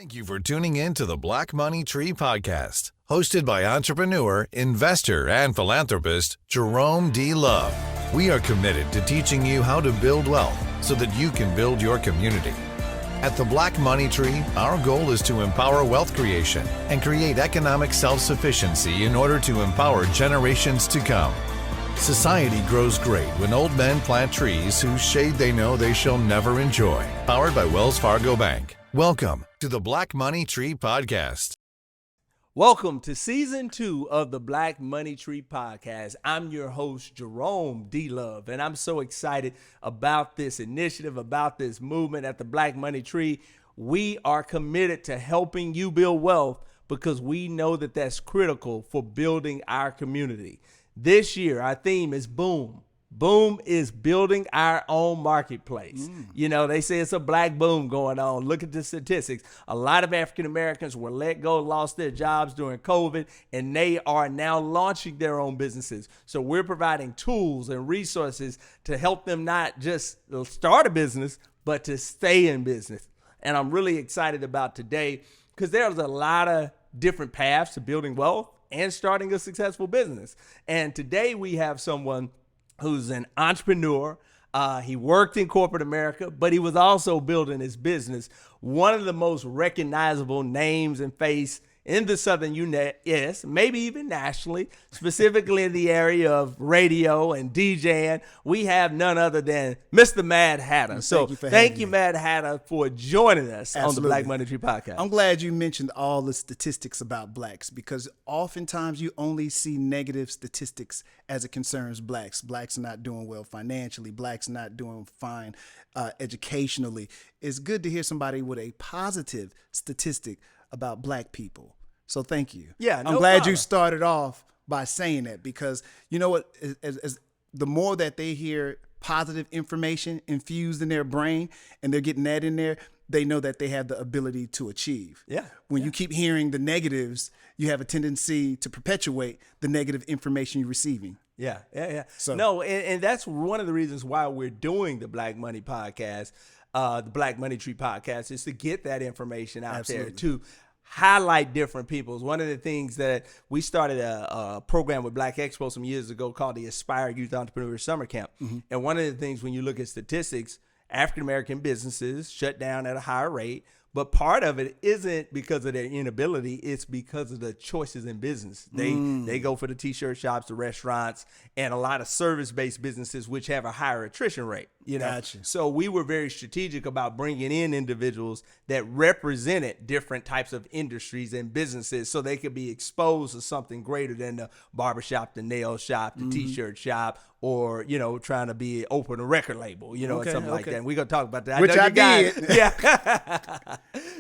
Thank you for tuning in to the Black Money Tree Podcast, hosted by entrepreneur, investor, and philanthropist Jerome D. Love. We are committed to teaching you how to build wealth so that you can build your community. At the Black Money Tree, our goal is to empower wealth creation and create economic self-sufficiency in order to empower generations to come. Society grows great when old men plant trees whose shade they know they shall never enjoy. Powered by Wells Fargo Bank. Welcome to the Black Money Tree Podcast. Welcome to Season 2 of the Black Money Tree Podcast. I'm your host, Jerome D. Love, and I'm so excited about this initiative, about this movement at the Black Money Tree. We are committed to helping you build wealth because we know that that's critical for building our community. This year, our theme is Boom. Boom is building our own marketplace. You know, they say it's a black boom going on. Look at the statistics. A lot of African Americans were let go, lost their jobs during COVID, and they are now launching their own businesses. So we're providing tools and resources to help them not just start a business, but to stay in business. And I'm really excited about today because there's a lot of different paths to building wealth and starting a successful business. And today we have someone who's an entrepreneur. He worked in corporate America, but he was also building his business. One of the most recognizable names and face in the Southern U.S., maybe even nationally, specifically in the area of radio and DJing, we have none other than Mr. Mad Hatta. So thank you, Mad Hatta, for joining us on the Black Money Tree Podcast. I'm glad you mentioned all the statistics about blacks because oftentimes you only see negative statistics as it concerns blacks. Blacks are not doing well financially. Blacks are not doing fine educationally. It's good to hear somebody with a positive statistic about black people. So thank you. Yeah, I'm glad you started off by saying that because you know what, as the more that they hear positive information infused in their brain and they're getting that in there, they know that they have the ability to achieve. Yeah. When you keep hearing the negatives, you have a tendency to perpetuate the negative information you're receiving. Yeah. So, no, and that's one of the reasons why we're doing the Black Money Podcast, the Black Money Tree Podcast, is to get that information out there to highlight different peoples. One of the things that we started a program with Black Expo some years ago called the Aspire Youth Entrepreneur Summer Camp. And one of the things when you look at statistics, African-American businesses shut down at a higher rate. But part of it isn't because of their inability. It's because of the choices in business. They go for the T-shirt shops, the restaurants, and a lot of service-based businesses, which have a higher attrition rate. You know, Gotcha. So we were very strategic about bringing in individuals that represented different types of industries and businesses so they could be exposed to something greater than the barbershop, the nail shop, the T-shirt shop, or, you know, trying to open a record label, you know, or something like that. And we're going to talk about that. Which I did. Yeah.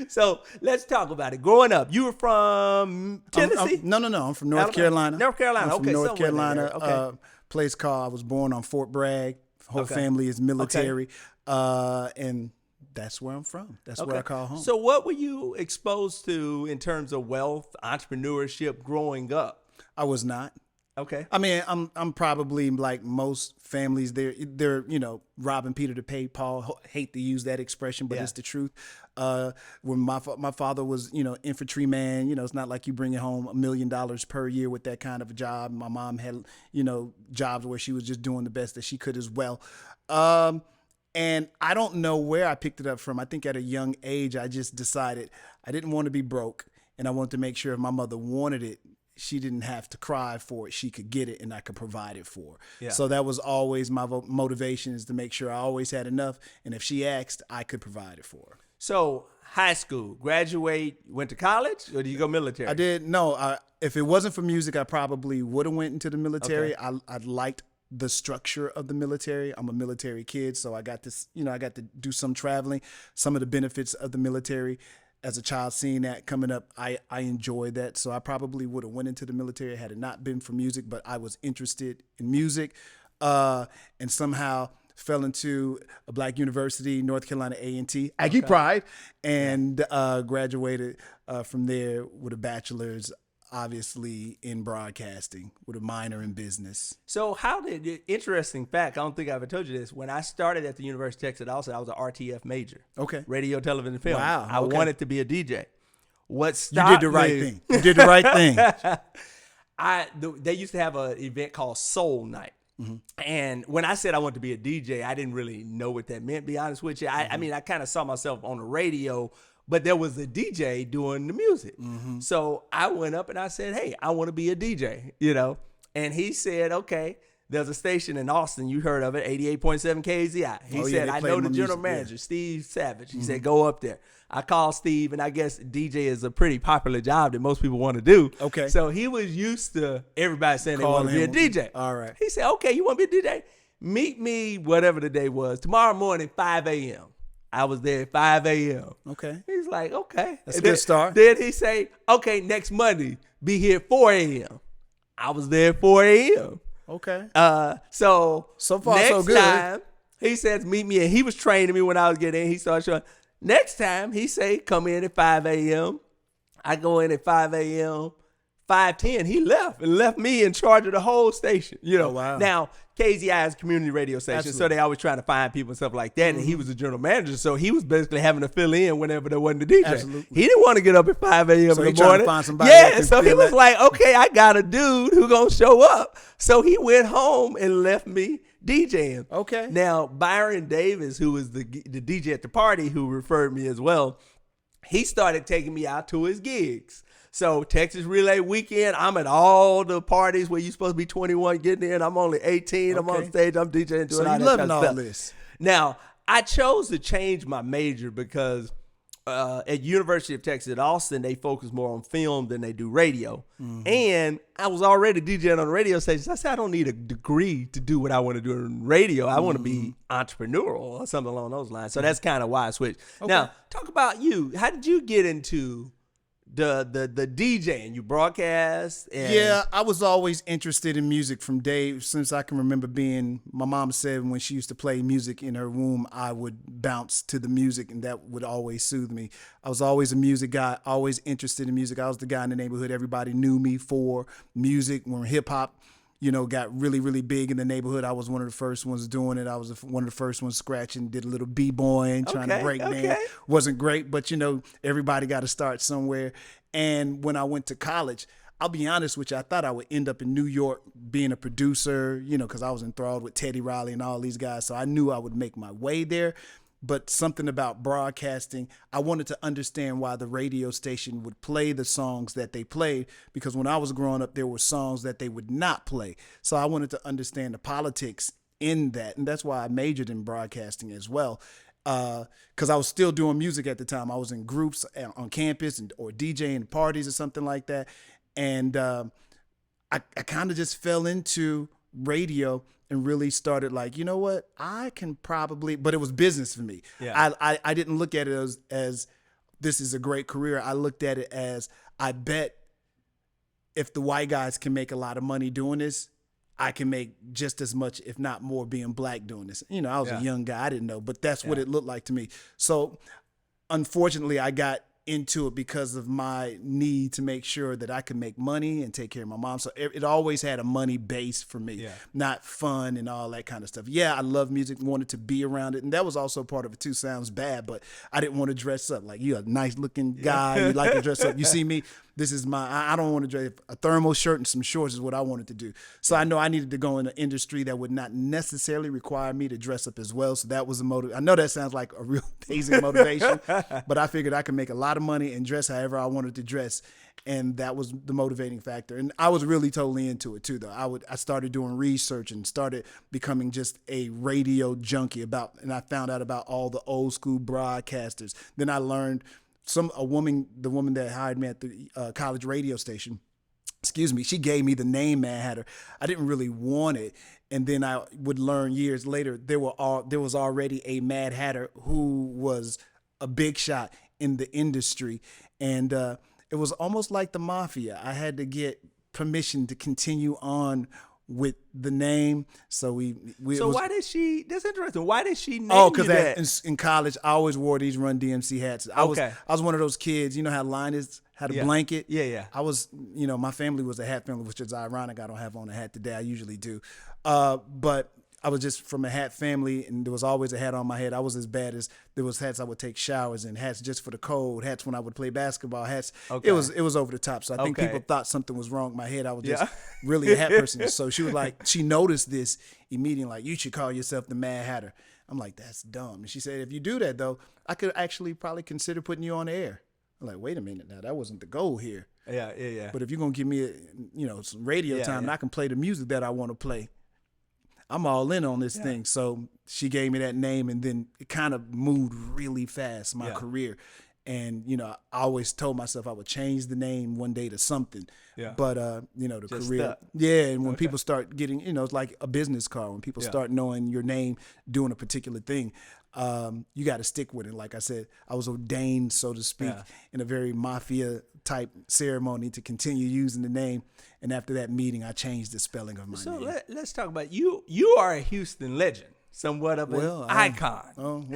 So let's talk about it. Growing up, you were from Tennessee? No. I'm from North Carolina. North Carolina. I'm from North Carolina. Place called, I was born on Fort Bragg. Whole family is military. And that's where I'm from. That's where I call home. So what were you exposed to in terms of wealth, entrepreneurship growing up? I was not. Okay. I mean, I'm probably like most families. They're you know, robbing Peter to pay Paul. Hate to use that expression, but it's the truth. When my father was, you know, infantryman, you know, it's not like you bringing home $1 million per year with that kind of a job. My mom had, you know, jobs where she was just doing the best that she could as well. And I don't know where I picked it up from. I think at a young age, I just decided I didn't want to be broke, and I wanted to make sure if my mother wanted it, she didn't have to cry for it. She could get it and I could provide it for her. Yeah. So that was always my motivation, is to make sure I always had enough. And if she asked, I could provide it for her. So high school, graduate, went to college, or did you go military? I did. No, if it wasn't for music, I probably would have went into the military. Okay. I liked the structure of the military. I'm a military kid, so I got this, you know, I got to do some traveling. Some of the benefits of the military. As a child, seeing that coming up, I enjoyed that. So I probably would have went into the military had it not been for music, but I was interested in music and somehow fell into a black university, North Carolina A&T, Aggie Pride, and graduated from there with a bachelor's, obviously in broadcasting, with a minor in business. So interesting fact, I don't think I ever told you this. When I started at the University of Texas, I was an RTF major. Okay. Radio, television, and film. Wow. I wanted to be a DJ. What You stopped did the right me- thing. You did the right thing. They used to have an event called Soul Night. And when I said I wanted to be a DJ, I didn't really know what that meant, be honest with you. I mean, I kind of saw myself on the radio, but there was a DJ doing the music. So I went up and I said, hey, I want to be a DJ, And he said, okay, there's a station in Austin, you heard of it, 88.7 KZI. He said, I know the general manager, Steve Savage. He said, go up there. I called Steve, and I guess DJ is a pretty popular job that most people want to do. Okay. So he was used to everybody saying they want to be a DJ. All right. He said, okay, you want to be a DJ? Meet me, whatever the day was, tomorrow morning, 5 a.m. I was there at 5 a.m. Okay. He's like, okay. That's a good start. Then he say, okay, next Monday, be here at 4 a.m. I was there at 4 a.m. Okay. So far, next so good. time, he says, meet me, and he was training me when I was getting in. He started showing. Next time, he say, come in at 5 a.m. I go in at 5 a.m. 5:10, he left me in charge of the whole station. Oh, wow. Now, KZI is a community radio station, Absolutely. so they always trying to find people and stuff like that. And he was the general manager, so he was basically having to fill in whenever there wasn't a DJ. Absolutely. He didn't want to get up at 5 a.m. So in he the trying to morning. find somebody that Yeah, can so he fill was that. like, okay, I got a dude who gonna show up. So he went home and left me DJing. Okay. Now, Byron Davis, who was the DJ at the party, who referred me as well, he started taking me out to his gigs. So Texas Relay Weekend, I'm at all the parties where you're supposed to be 21 getting in. I'm only 18. I'm on Okay. stage. I'm DJing, doing So all you that loving kind of all stuff. this. Now, I chose to change my major because at University of Texas at Austin, they focus more on film than they do radio. And I was already DJing on the radio station. So I said, I don't need a degree to do what I want to do in radio. I want to be entrepreneurial or something along those lines. So that's kind of why I switched. Now, talk about you. How did you get into the DJing? You broadcast? And Yeah, I was always interested in music from since I can remember being. My mom said when she used to play music in her room, I would bounce to the music, and that would always soothe me. I was always a music guy, always interested in music. I was the guy in the neighborhood everybody knew me for music. When hip hop, got really, really big in the neighborhood, I was one of the first ones doing it. I was one of the first ones scratching, did a little b-boying, trying to break dance. Wasn't great, but everybody got to start somewhere. And when I went to college, I'll be honest with you, I thought I would end up in New York being a producer, because I was enthralled with Teddy Riley and all these guys. So I knew I would make my way there. But something about broadcasting, I wanted to understand why the radio station would play the songs that they played, because when I was growing up, there were songs that they would not play. So I wanted to understand the politics in that. And that's why I majored in broadcasting as well. Because I was still doing music at the time. I was in groups on campus or DJing parties or something like that. And I kind of just fell into radio and really started like, you know what, I can probably, but it was business for me. Yeah. I didn't look at it as this is a great career. I looked at it as, I bet if the white guys can make a lot of money doing this, I can make just as much, if not more, being black doing this. I was a young guy. I didn't know, but that's what it looked like to me. So unfortunately, I got into it because of my need to make sure that I could make money and take care of my mom. So it always had a money base for me, not fun and all that kind of stuff. Yeah, I love music, wanted to be around it. And that was also part of it too. Sounds bad, but I didn't want to dress up. Like, you're a nice looking guy. You like to dress up. You see me, this is I don't want to dress. A thermal shirt and some shorts is what I wanted to do. So I know I needed to go in an industry that would not necessarily require me to dress up as well. So that was a motive. I know that sounds like a real basic motivation, but I figured I could make a lot of money and dress however I wanted to dress. And that was the motivating factor. And I was really totally into it too, though. I started doing research and started becoming just a radio junkie and I found out about all the old school broadcasters. Then I learned the woman that hired me at the college radio station, she gave me the name Mad Hatter. I didn't really want it. And then I would learn years later, there was already a Mad Hatter who was a big shot in the industry. And it was almost like the mafia. I had to get permission to continue on with the name. So why did she, that's interesting. Why did she name because you that? In college, I always wore these Run DMC hats. I was one of those kids, how Linus had a blanket? Yeah. I was, my family was a hat family, which is ironic. I don't have on a hat today. I usually do. But I was just from a hat family, and there was always a hat on my head. I was as bad as there was hats I would take showers in, hats just for the cold, hats when I would play basketball, hats. Okay. It was over the top. So I think Okay. people thought something was wrong with my head. I was just really a hat person. So she was like, she noticed this immediately, like, you should call yourself the Mad Hatter. I'm like, that's dumb. And she said, if you do that though, I could actually probably consider putting you on the air. I'm like, wait a minute now, that wasn't the goal here. Yeah. But if you're gonna give me some radio time and I can play the music that I want to play, I'm all in on this thing. So she gave me that name, and then it kind of moved really fast, my career. And, I always told myself I would change the name one day to something. Yeah. But, the Just career. stuck. Yeah. And when people start getting, it's like a business card. When people start knowing your name, doing a particular thing, you got to stick with it. Like I said, I was ordained, so to speak, in a very mafia type ceremony to continue using the name. And after that meeting, I changed the spelling of my name. So let's talk about you. You are a Houston legend, somewhat of an icon.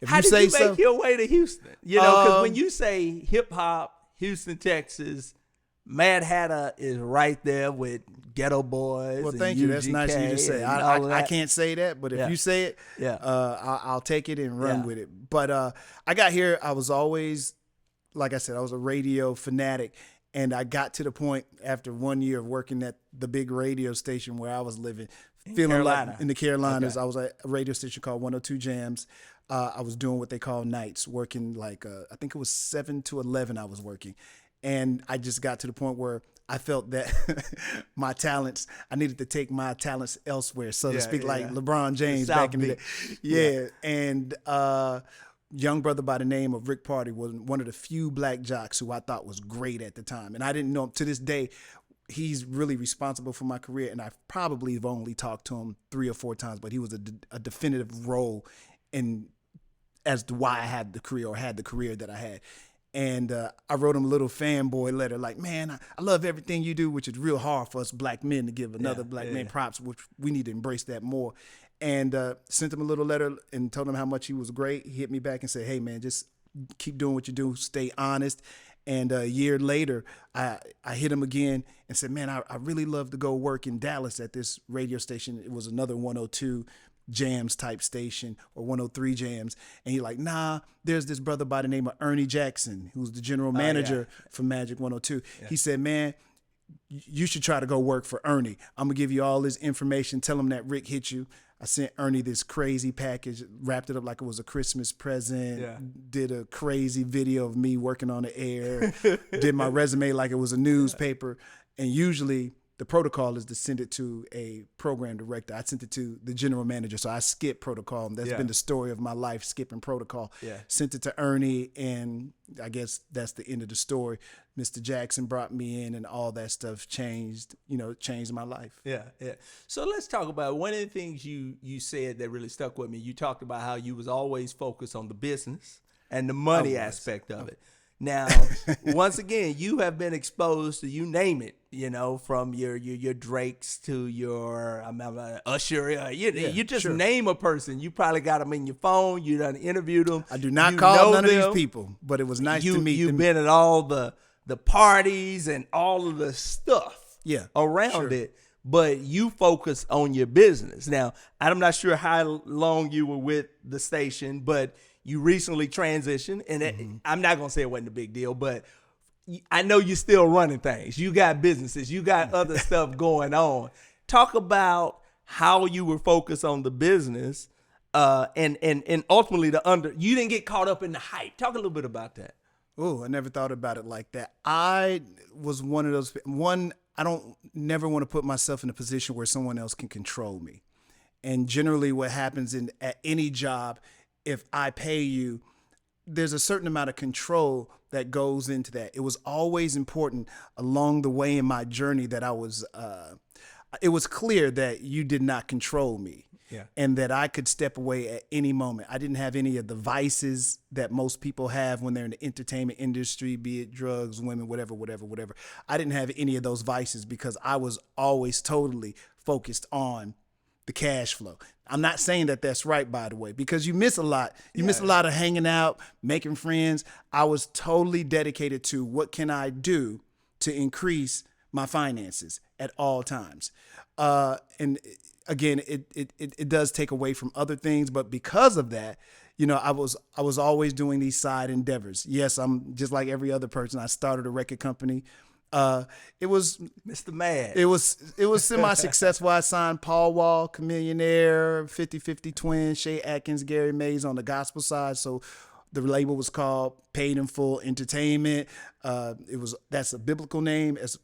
If How did you make your way to Houston? Because when you say hip hop, Houston, Texas, Mad Hatta is right there with Ghetto Boys. Well, thank you. That's nice of you to say. I can't say that, but if you say it, I'll take it and run with it. But I got here, I was always, like I said, I was a radio fanatic. And I got to the point after 1 year of working at the big radio station where I was living, feeling like in the Carolinas. I was at a radio station called 102 Jams. I was doing what they call nights, working like, I think it was 7 to 11 I was working. And I just got to the point where I felt that I needed to take my talents elsewhere, so to speak, like LeBron James back in the day. And young brother by the name of Rick Party was one of the few black jocks who I thought was great at the time. And I didn't know him to this day. He's really responsible for my career, and I probably have only talked to him 3 or 4 times, but he was a definitive role in as to why I had the career that I had. And I wrote him a little fanboy letter like, man, I love everything you do, which is real hard for us black men to give another black man props, which we need to embrace that more. And sent him a little letter and told him how much he was great. He hit me back and said, hey, man, just keep doing what you do. Stay honest. And a year later, I hit him again and said, man, I really love to go work in Dallas at this radio station. It was another 102 Jams type station or 103 Jams. And he's like, nah, there's this brother by the name of Ernie Jackson, who's the general manager for Magic 102. Yeah. He said, man, you should try to go work for Ernie. I'm going to give you all this information. Tell him that Rick hit you. I sent Ernie this crazy package, wrapped it up like it was a Christmas present, did a crazy video of me working on the air, did my resume like it was a newspaper. And usually the protocol is to send it to a program director. I sent it to the general manager. So I skipped protocol. That's been the story of my life, skipping protocol. Yeah. Sent it to Ernie, and I guess that's the end of the story. Mr. Jackson brought me in, and all that stuff changed my life. Yeah. So let's talk about one of the things you said that really stuck with me. You talked about how you was always focused on the business and the money aspect of it. Now, once again, you have been exposed to, you name it, from your Drakes to your Usher. You just name a person. You probably got them in your phone. You done interviewed them. I do not call none of these people, but it was nice to meet them. You've been at all the parties and all of the stuff around it, but you focus on your business. Now, I'm not sure how long you were with the station, but you recently transitioned, and I'm not going to say it wasn't a big deal, but I know you're still running things. You got businesses. You got other stuff going on. Talk about how you were focused on the business and ultimately you didn't get caught up in the hype. Talk a little bit about that. Oh, I never thought about it like that. I was one of those, I don't never want to put myself in a position where someone else can control me. And generally what happens at any job, if I pay you, there's a certain amount of control that goes into that. It was always important along the way in my journey that it was clear that you did not control me. Yeah. And that I could step away at any moment. I didn't have any of the vices that most people have when they're in the entertainment industry, be it drugs, women, whatever. I didn't have any of those vices because I was always totally focused on the cash flow. I'm not saying that that's right, by the way, because you miss a lot. You miss a lot of hanging out, making friends. I was totally dedicated to what can I do to increase my finances at all times. And again, it does take away from other things, but because of that, you know, I was always doing these side endeavors. Yes, I'm just like every other person. I started a record company. It was Mr. Mad. It was semi-successful. I signed Paul Wall, Chamillionaire, 50/50 Twins, Shay Atkins, Gary Mays on the gospel side. So the label was called Paid in Full Entertainment. That's a biblical name. It's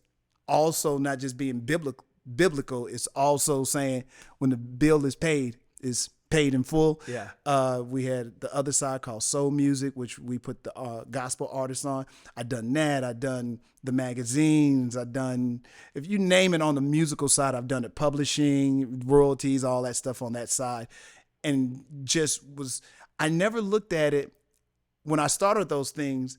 also not just being biblical. It's also saying when the bill is paid, it's paid in full. Yeah. We had the other side called Soul Music, which we put the gospel artists on. I done that. I done the magazines. I done, if you name it on the musical side, I've done it. Publishing, royalties, all that stuff on that side. And I never looked at it when I started those things.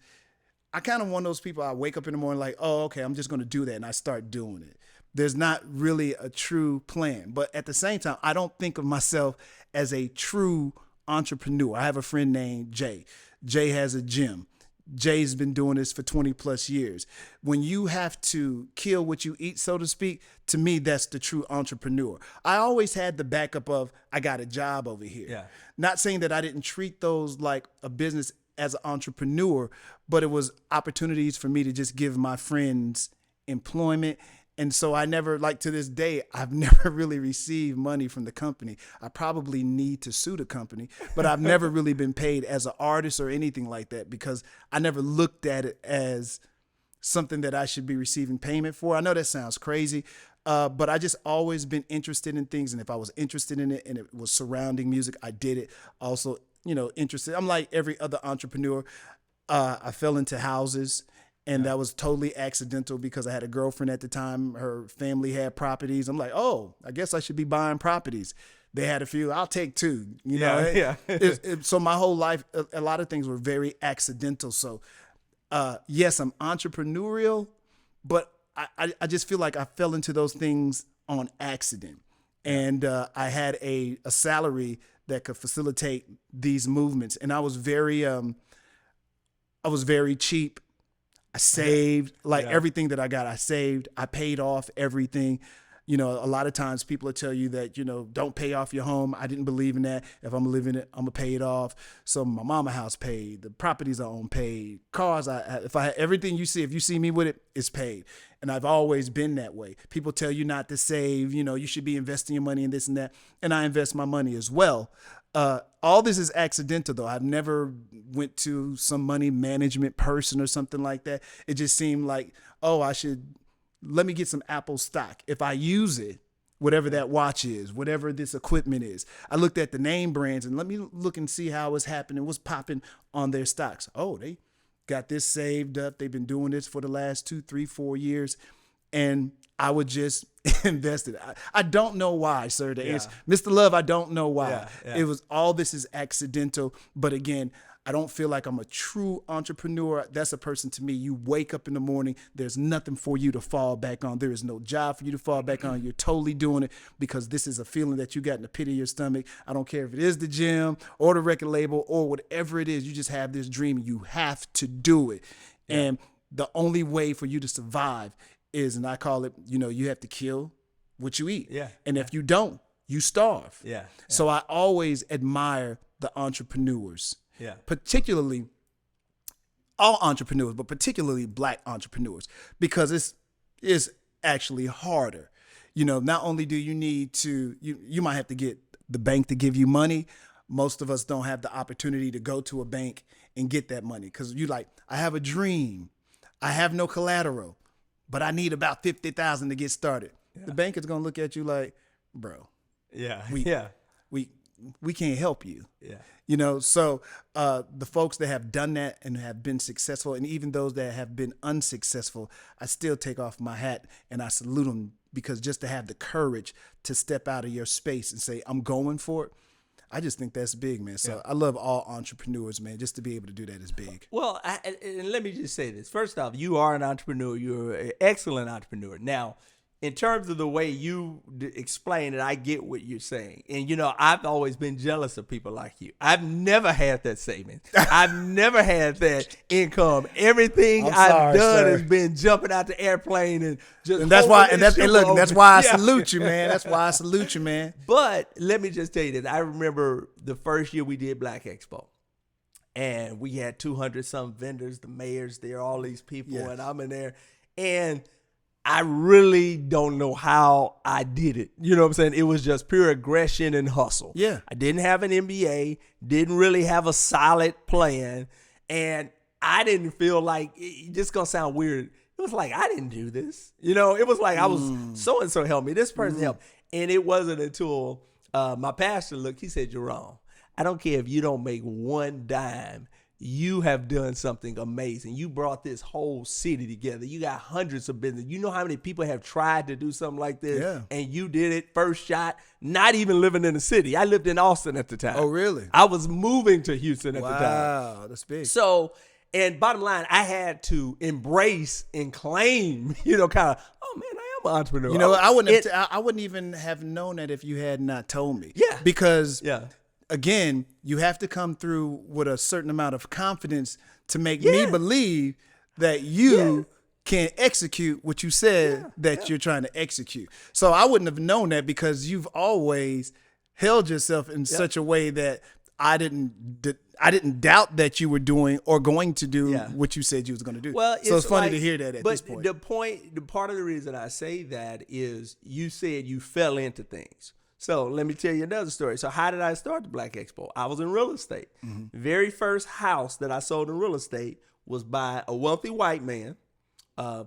I kind of one of those people, I wake up in the morning like, oh, okay, I'm just going to do that. And I start doing it. There's not really a true plan. But at the same time, I don't think of myself as a true entrepreneur. I have a friend named Jay. Jay has a gym. Jay's been doing this for 20 plus years. When you have to kill what you eat, so to speak, to me, that's the true entrepreneur. I always had the backup of, I got a job over here. Yeah. Not saying that I didn't treat those like a business as an entrepreneur, but it was opportunities for me to just give my friends employment. And so I never, like to this day, I've never really received money from the company. I probably need to sue the company, but I've never really been paid as an artist or anything like that because I never looked at it as something that I should be receiving payment for. I know that sounds crazy, but I just always been interested in things. And if I was interested in it and it was surrounding music, I did it. Also, you know, interested. I'm like every other entrepreneur. I fell into houses. And that was totally accidental because I had a girlfriend at the time. Her family had properties. I'm like, oh, I guess I should be buying properties. They had a few. I'll take two. You know? Yeah. So my whole life, a lot of things were very accidental. So, yes, I'm entrepreneurial, but I just feel like I fell into those things on accident. And I had a salary that could facilitate these movements. And I was very cheap. I saved everything that I got. I saved. I paid off everything. You know, a lot of times people will tell you that, you know, don't pay off your home. I didn't believe in that. If I'm living it, I'm gonna pay it off. So my mama house paid. The properties I own paid. Cars, everything you see, if you see me with it, it's paid. And I've always been that way. People tell you not to save. You know, you should be investing your money in this and that. And I invest my money as well. All this is accidental though. I've never went to some money management person or something like that. It just seemed like, oh, let me get some Apple stock. If I use it, whatever that watch is, whatever this equipment is, I looked at the name brands and let me look and see how it's happening, what's popping on their stocks. Oh, they got this saved up. They've been doing this for the last 2, 3, 4 years. And I would just invest it. I don't know why, sir. The answer, Mr. Love, I don't know why. Yeah. It was all this is accidental. But again, I don't feel like I'm a true entrepreneur. That's a person to me. You wake up in the morning, there's nothing for you to fall back on. There is no job for you to fall back on. You're totally doing it because this is a feeling that you got in the pit of your stomach. I don't care if it is the gym or the record label or whatever it is. You just have this dream. You have to do it. Yeah. And the only way for you to survive is, and I call it, you know, you have to kill what you eat. Yeah. And if you don't, you starve. Yeah. So I always admire the entrepreneurs. Yeah. Particularly all entrepreneurs, but particularly Black entrepreneurs, because it's actually harder. You know, not only do you need to, you might have to get the bank to give you money. Most of us don't have the opportunity to go to a bank and get that money because you like, I have a dream. I have no collateral, but I need about $50,000 to get started. Yeah. The bank is going to look at you like, bro, we can't help you. Yeah. You know, so the folks that have done that and have been successful, and even those that have been unsuccessful, I still take off my hat and I salute them, because just to have the courage to step out of your space and say, I'm going for it, I just think that's big, man. So I love all entrepreneurs, man. Just to be able to do that is big. Well, and let me just say this. First off, you are an entrepreneur. You're an excellent entrepreneur. Now, in terms of the way you explain it, I get what you're saying. And, you know, I've always been jealous of people like you. I've never had that savings. I've never had that income. Everything I've done has been jumping out the airplane and just. And that's why. And that's why I salute you, man. That's why I salute you, man. But let me just tell you this. I remember the first year we did Black Expo. And we had 200 some vendors, the mayors there, all these people, and I'm in there. And I really don't know how I did it. You know what I'm saying? It was just pure aggression and hustle. Yeah. I didn't have an MBA, didn't really have a solid plan. And I didn't feel like, it's just going to sound weird. It was like, I didn't do this. You know, it was like I was, so-and-so helped me. This person helped. And it wasn't until my pastor looked, he said, Jerome, I don't care if you don't make one dime. You have done something amazing. You brought this whole city together. You got hundreds of business. You know how many people have tried to do something like this? Yeah. And you did it first shot, not even living in the city. I lived in Austin at the time. Oh, really? I was moving to Houston at the time. Wow, that's big. So, and bottom line, I had to embrace and claim, you know, kind of, oh man, I am an entrepreneur. You know, I wouldn't even have known that if you had not told me. Yeah. Because Yeah. again, you have to come through with a certain amount of confidence to make me believe that you can execute what you said that you're trying to execute. So I wouldn't have known that because you've always held yourself in such a way that I didn't doubt that you were doing or going to do what you said you was going to do. Well, so it's funny to hear that at this point. The part of the reason I say that is you said you fell into things. So let me tell you another story. So how did I start the Black Expo? I was in real estate. Very first house that I sold in real estate was by a wealthy white man,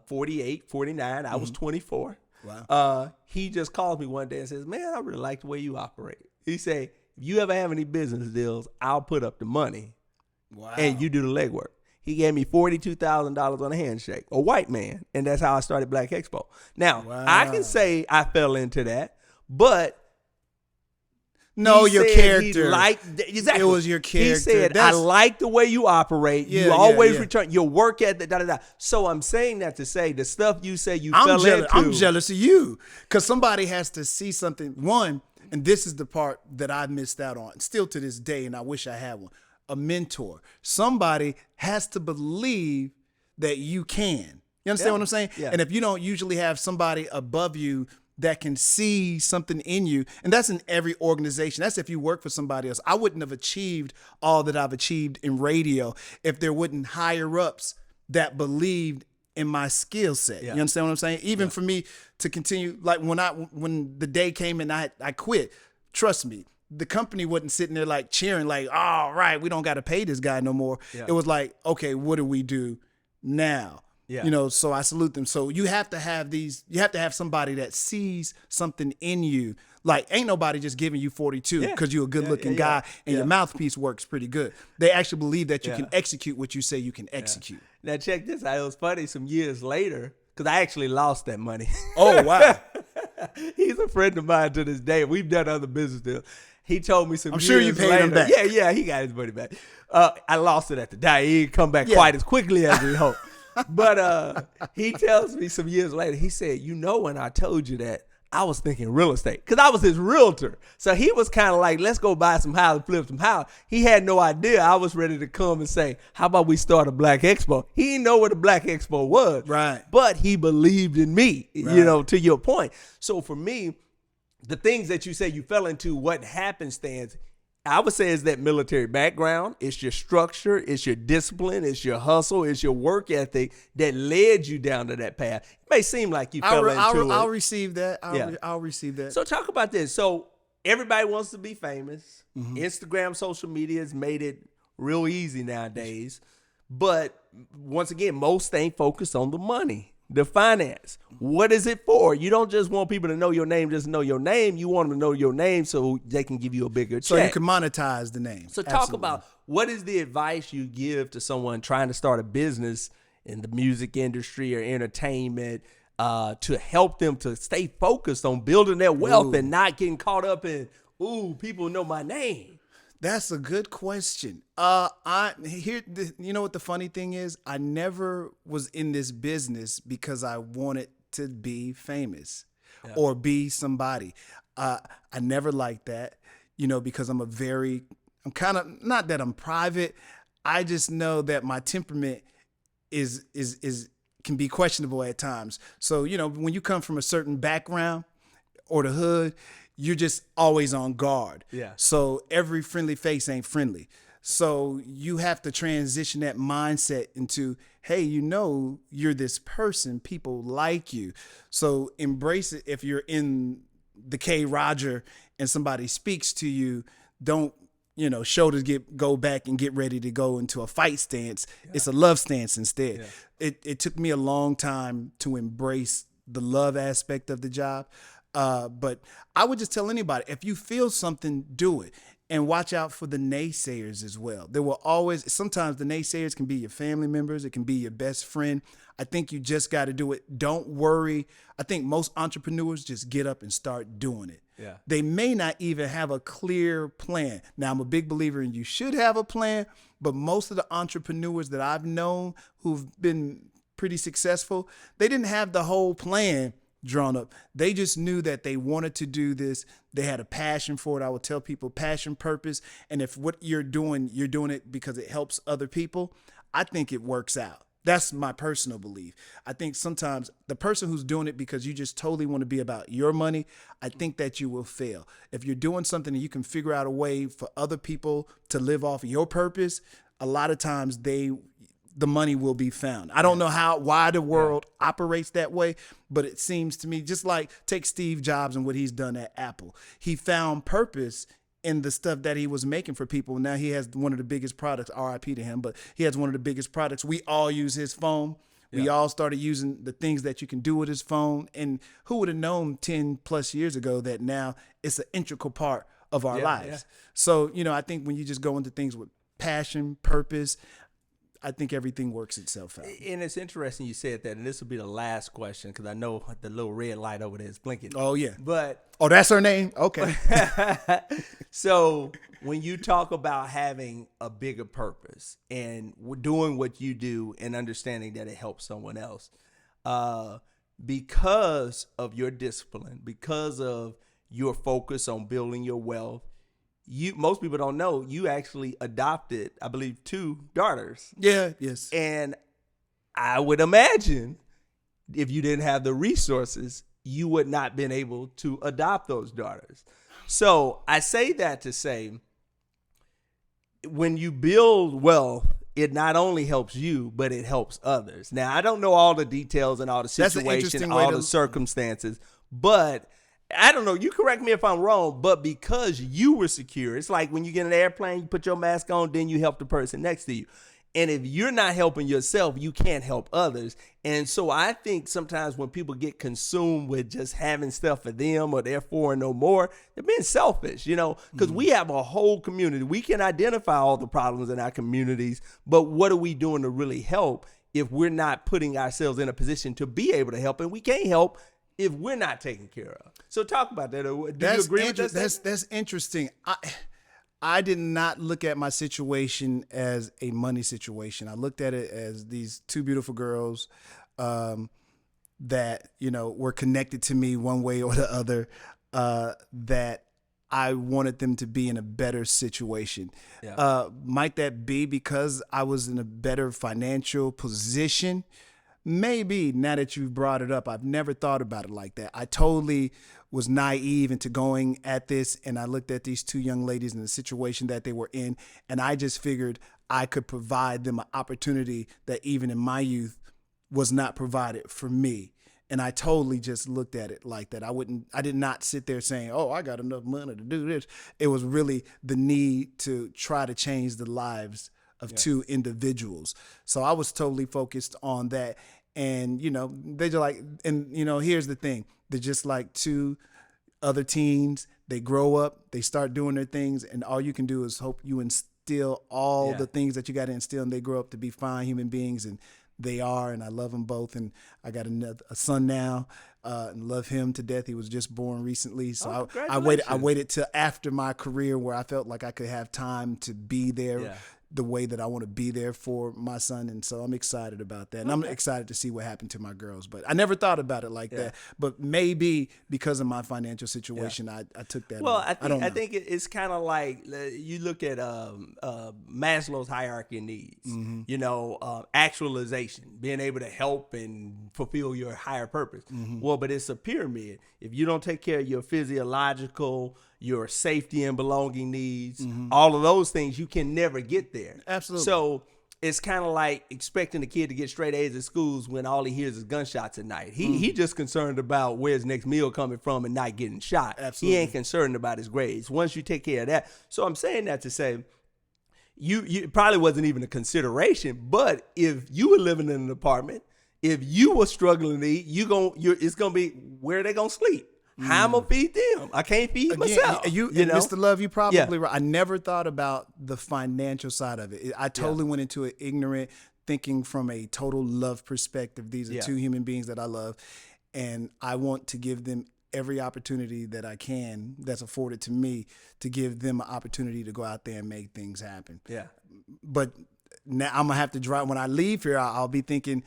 48, 49. I was 24. Wow. He just called me one day and says, man, I really like the way you operate. He said, if you ever have any business deals, I'll put up the money and you do the legwork. He gave me $42,000 on a handshake, a white man. And that's how I started Black Expo. Now, I can say I fell into that, but no, your character. Exactly. It was your character. He said, I like the way you operate. You always return your work ethic, da-da-da. So I'm saying that to say the stuff you say you fell into. I'm jealous of you because somebody has to see something. One, and this is the part that I missed out on, still to this day, and I wish I had one, a mentor. Somebody has to believe that you can. You understand what I'm saying? Yeah. And if you don't usually have somebody above you that can see something in you, and that's in every organization. That's if you work for somebody else. I wouldn't have achieved all that I've achieved in radio if there wouldn't higher ups that believed in my skill set. You understand what I'm saying? Even for me to continue, like when the day came and I quit, trust me, the company wasn't sitting there like cheering, like, all right, we don't got to pay this guy no more. It was like, okay, what do we do now? You know, so I salute them. So you have to have somebody that sees something in you. Like, ain't nobody just giving you 42 because you're a good looking guy and your mouthpiece works pretty good. They actually believe that you can execute what you say you can execute. Now check this out. It was funny some years later because I actually lost that money. Oh, wow. He's a friend of mine to this day. We've done other business deals. He told me some I'm years sure you paid later, him back. Yeah, he got his money back. I lost it at the time. He didn't come back quite as quickly as we hoped. But he tells me some years later, he said, you know, when I told you that, I was thinking real estate because I was his realtor. So he was kind of like, let's go buy some houses, flip some houses. He had no idea I was ready to come and say, how about we start a Black Expo? He didn't know what a Black Expo was. Right. But he believed in me, you know, to your point. So for me, the things that you say you fell into, what happenstance, I would say is that military background, it's your structure, it's your discipline, it's your hustle, it's your work ethic that led you down to that path. It may seem like you fell into it. I'll receive that. I'll receive that. So talk about this. So everybody wants to be famous. Instagram, social media has made it real easy nowadays. But once again, most ain't focused on the money. The finance. What is it for? You don't just want people to know your name, just know your name. You want them to know your name so they can give you a bigger check. So you can monetize the name. So talk about what is the advice you give to someone trying to start a business in the music industry or entertainment to help them to stay focused on building their wealth and not getting caught up in, people know my name. That's a good question. You know what the funny thing is? I never was in this business because I wanted to be famous or be somebody. I never liked that, because I'm kind of, not that I'm private. I just know that my temperament is can be questionable at times. So, when you come from a certain background or the hood, you're just always on guard. Yeah. So every friendly face ain't friendly. So you have to transition that mindset into, hey, you're this person. People like you. So embrace it. If you're in the K Roger and somebody speaks to you, don't, shoulders go back and get ready to go into a fight stance. Yeah. It's a love stance instead. Yeah. It took me a long time to embrace the love aspect of the job. But I would just tell anybody, if you feel something, do it. And watch out for the naysayers as well. There will always, sometimes the naysayers can be your family members. It can be your best friend. I think you just got to do it. Don't worry. I think most entrepreneurs just get up and start doing it. Yeah. They may not even have a clear plan. Now, I'm a big believer in you should have a plan, but most of the entrepreneurs that I've known who've been pretty successful, they didn't have the whole plan drawn up. They just knew that they wanted to do this. They had a passion for it. I would tell people passion, purpose. And if what you're doing it because it helps other people, I think it works out. That's my personal belief. I think sometimes the person who's doing it because you just totally want to be about your money, I think that you will fail. If you're doing something and you can figure out a way for other people to live off of your purpose, a lot of times the money will be found. I don't know why the world operates that way, but it seems to me, just like take Steve Jobs and what he's done at Apple. He found purpose in the stuff that he was making for people. Now he has one of the biggest products, RIP to him, but he has one of the biggest products. We all use his phone. We all started using the things that you can do with his phone. And who would have known 10 plus years ago that now it's an integral part of our lives. Yeah. So, I think when you just go into things with passion, purpose, I think everything works itself out. And it's interesting you said that, and this will be the last question because I know the little red light over there is blinking. Oh, yeah. But that's her name? Okay. So when you talk about having a bigger purpose and doing what you do and understanding that it helps someone else, because of your discipline, because of your focus on building your wealth, most people don't know you actually adopted, I believe, 2 daughters. Yeah, yes. And I would imagine if you didn't have the resources, you would not been able to adopt those daughters. So I say that to say, when you build wealth, it not only helps you, but it helps others. Now, I don't know all the details and all the situation, all the circumstances, but I don't know. You correct me if I'm wrong, but because you were secure, it's like when you get in an airplane, you put your mask on, then you help the person next to you. And if you're not helping yourself, you can't help others. And so I think sometimes when people get consumed with just having stuff for them or therefore and no more, they're being selfish, because we have a whole community. We can identify all the problems in our communities, but what are we doing to really help if we're not putting ourselves in a position to be able to help? And we can't help if we're not taken care of. So talk about that. Do you agree with that? That's interesting. I did not look at my situation as a money situation. I looked at it as these 2 beautiful girls that, were connected to me one way or the other, that I wanted them to be in a better situation. Yeah. Might that be because I was in a better financial position? Maybe. Now that you've brought it up, I've never thought about it like that. I totally was naive into going at this, and I looked at these 2 young ladies in the situation that they were in, and I just figured I could provide them an opportunity that even in my youth was not provided for me. And I totally just looked at it like that. I did not sit there saying, oh, I got enough money to do this. It was really the need to try to change the lives of 2 individuals. So I was totally focused on that. And, they're just like, and, here's the thing. They're just like 2 other teens. They grow up, they start doing their things, and all you can do is hope you instill all the things that you got to instill, and they grow up to be fine human beings, and they are, and I love them both. And I got a son now, and love him to death. He was just born recently. So I waited till after my career where I felt like I could have time to be there. Yeah. the way that I want to be there for my son. And so I'm excited about that. And I'm excited to see what happened to my girls. But I never thought about it like that. But maybe because of my financial situation, I took that Well, on. I think it's kind of like you look at Maslow's hierarchy of needs, you know, actualization, being able to help and fulfill your higher purpose. Well, but it's a pyramid. If you don't take care of your physiological, your safety and belonging needs, all of those things, you can never get there. Absolutely. So it's kind of like expecting a kid to get straight A's at schools when all he hears is gunshots at night. He just concerned about where his next meal coming from and not getting shot. Absolutely. He ain't concerned about his grades. Once you take care of that. So I'm saying that to say, you it probably wasn't even a consideration, but if you were living in an apartment, if you were struggling to eat, it's gonna be where they gonna sleep. How I'm gonna feed them? I can't feed myself. You know? Mr. Love, you probably right. I never thought about the financial side of it. I totally went into it ignorant, thinking from a total love perspective. These are two human beings that I love, and I want to give them every opportunity that I can that's afforded to me to give them an opportunity to go out there and make things happen. Yeah. But now I'm gonna have to drive. When I leave here, I'll be thinking,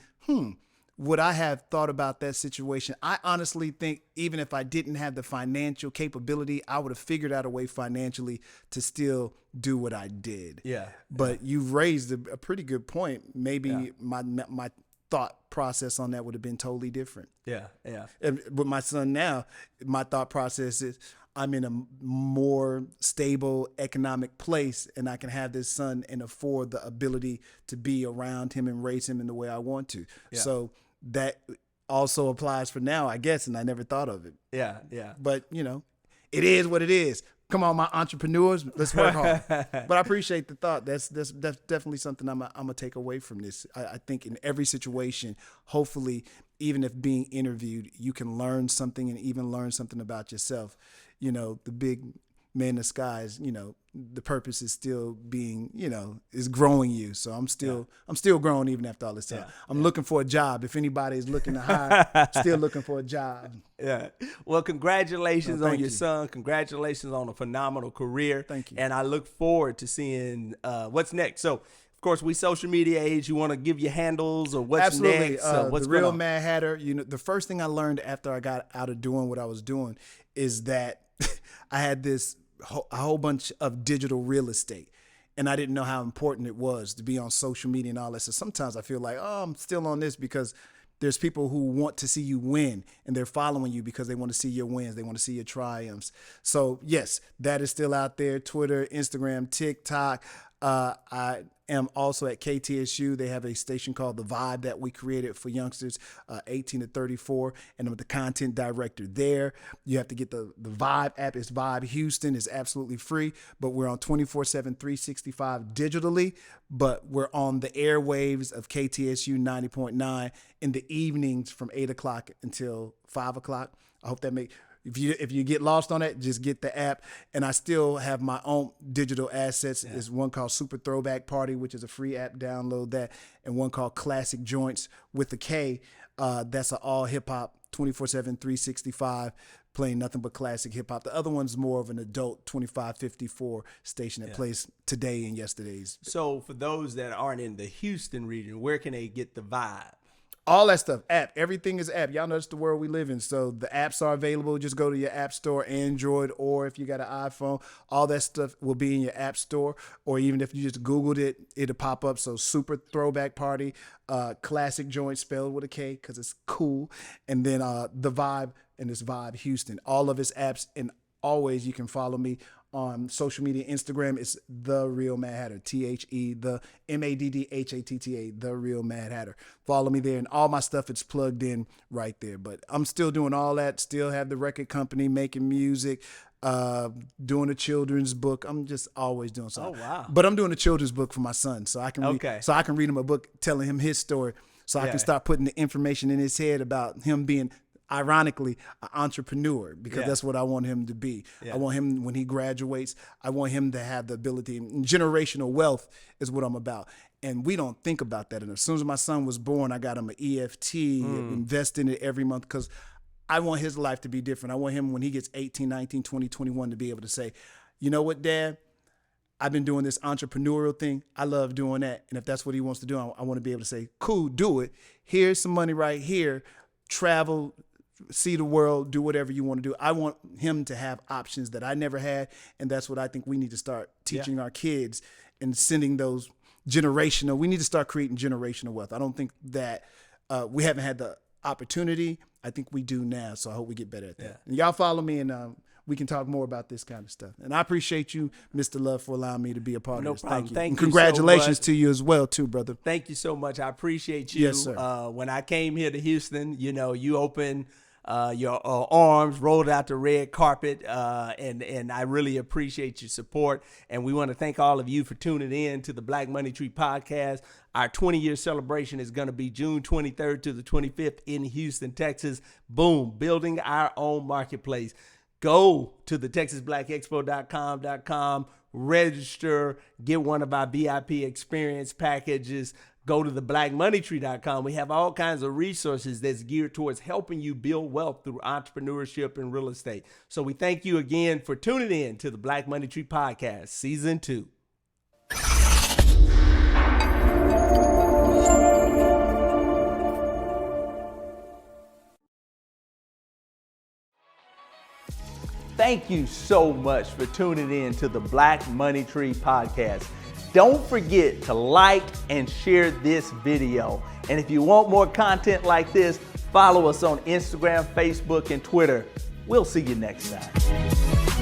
would I have thought about that situation? I honestly think even if I didn't have the financial capability, I would have figured out a way financially to still do what I did. Yeah. But you've raised a pretty good point. Maybe my thought process on that would have been totally different. Yeah. Yeah. And with my son now, my thought process is I'm in a more stable economic place and I can have this son and afford the ability to be around him and raise him in the way I want to. Yeah. So that also applies for now, I guess, and I never thought of it. Yeah. Yeah. But, you know, it is what it is. Come on, my entrepreneurs, let's work hard. But I appreciate the thought. That's definitely something I'm gonna take away from this. I think in every situation, hopefully, even if being interviewed, you can learn something and even learn something about yourself. You know, the big man in the skies, you know, the purpose is still being, you know, is growing you. So I'm still growing even after all this time. I'm looking for a job. If anybody is looking to hire, still looking for a job. Yeah. Well, congratulations on your you. son. Congratulations on a phenomenal career. Thank you. And I look forward to seeing what's next. So, of course, we social media age. You want to give your handles or what's Absolutely. next? What's the going real on? Mad Hatter. You know, the first thing I learned after I got out of doing what I was doing is that I had a whole bunch of digital real estate. And I didn't know how important it was to be on social media and all that. So sometimes I feel like, I'm still on this because there's people who want to see you win and they're following you because they want to see your wins. They want to see your triumphs. So yes, that is still out there. Twitter, Instagram, TikTok. I am also at KTSU. They have a station called The Vibe that we created for youngsters 18 to 34, and I'm the content director there. You have to get the Vibe app. It's Vibe Houston. It's absolutely free, but we're on 24/7, 365 digitally, but we're on the airwaves of KTSU 90.9 in the evenings from 8 o'clock until 5 o'clock. I hope that makes... If you get lost on it, just get the app. And I still have my own digital assets. Yeah. There's one called Super Throwback Party, which is a free app. Download that. And one called Classic Joints with a K. That's an all hip hop, 24/7, 365, playing nothing but classic hip hop. The other one's more of an adult 2554 station that plays today and yesterday's. So for those that aren't in the Houston region, where can they get the Vibe? All that stuff, app. Everything is app. Y'all know it's the world we live in. So the apps are available. Just go to your app store, Android, or if you got an iPhone, all that stuff will be in your app store. Or even if you just Googled it, it'll pop up. So Super Throwback Party, Classic Joint spelled with a K because it's cool. And then The Vibe, and it's Vibe Houston. All of its apps. And always you can follow me on social media. Instagram is The Real Mad Hatter, THE, the MADDHATTA, The Real Mad Hatter. Follow me there, and all my stuff is plugged in right there. But I'm still doing all that, still have the record company, making music, doing a children's book. I'm just always doing something. Oh, wow. But I'm doing a children's book for my son, so I can read him a book telling him his story, so I can start putting the information in his head about him being, ironically, an entrepreneur, because that's what I want him to be. I want him, when he graduates, I want him to have the ability. Generational wealth is what I'm about. And we don't think about that. And as soon as my son was born, I got him an EFT, invest in it every month, because I want his life to be different. I want him, when he gets 18, 19, 20, 21, to be able to say, you know what, Dad? I've been doing this entrepreneurial thing. I love doing that. And if that's what he wants to do, I want to be able to say, cool, do it. Here's some money right here. Travel, see the world, do whatever you want to do. I want him to have options that I never had. And that's what I think we need to start teaching our kids and sending those we need to start creating generational wealth. I don't think that we haven't had the opportunity. I think we do now. So I hope we get better at that. Yeah. And y'all follow me and we can talk more about this kind of stuff. And I appreciate you, Mr. Love, for allowing me to be a part of this. No problem. Thank you. Thank and you congratulations so much. To you as well, too, brother. Thank you so much. I appreciate you. Yes, sir. When I came here to Houston, you opened your arms, rolled out the red carpet, and I really appreciate your support. And we want to thank all of you for tuning in to the Black Money Tree podcast. Our 20-year celebration is going to be June 23rd to the 25th in Houston, Texas. Boom, building our own marketplace. Go to the TexasBlackExpo.com, register, get one of our VIP experience packages. Go to the blackmoneytree.com. We have all kinds of resources that's geared towards helping you build wealth through entrepreneurship and real estate. So we thank you again for tuning in to the Black Money Tree Podcast, Season 2. Thank you so much for tuning in to the Black Money Tree Podcast. Don't forget to like and share this video. And if you want more content like this, follow us on Instagram, Facebook, and Twitter. We'll see you next time.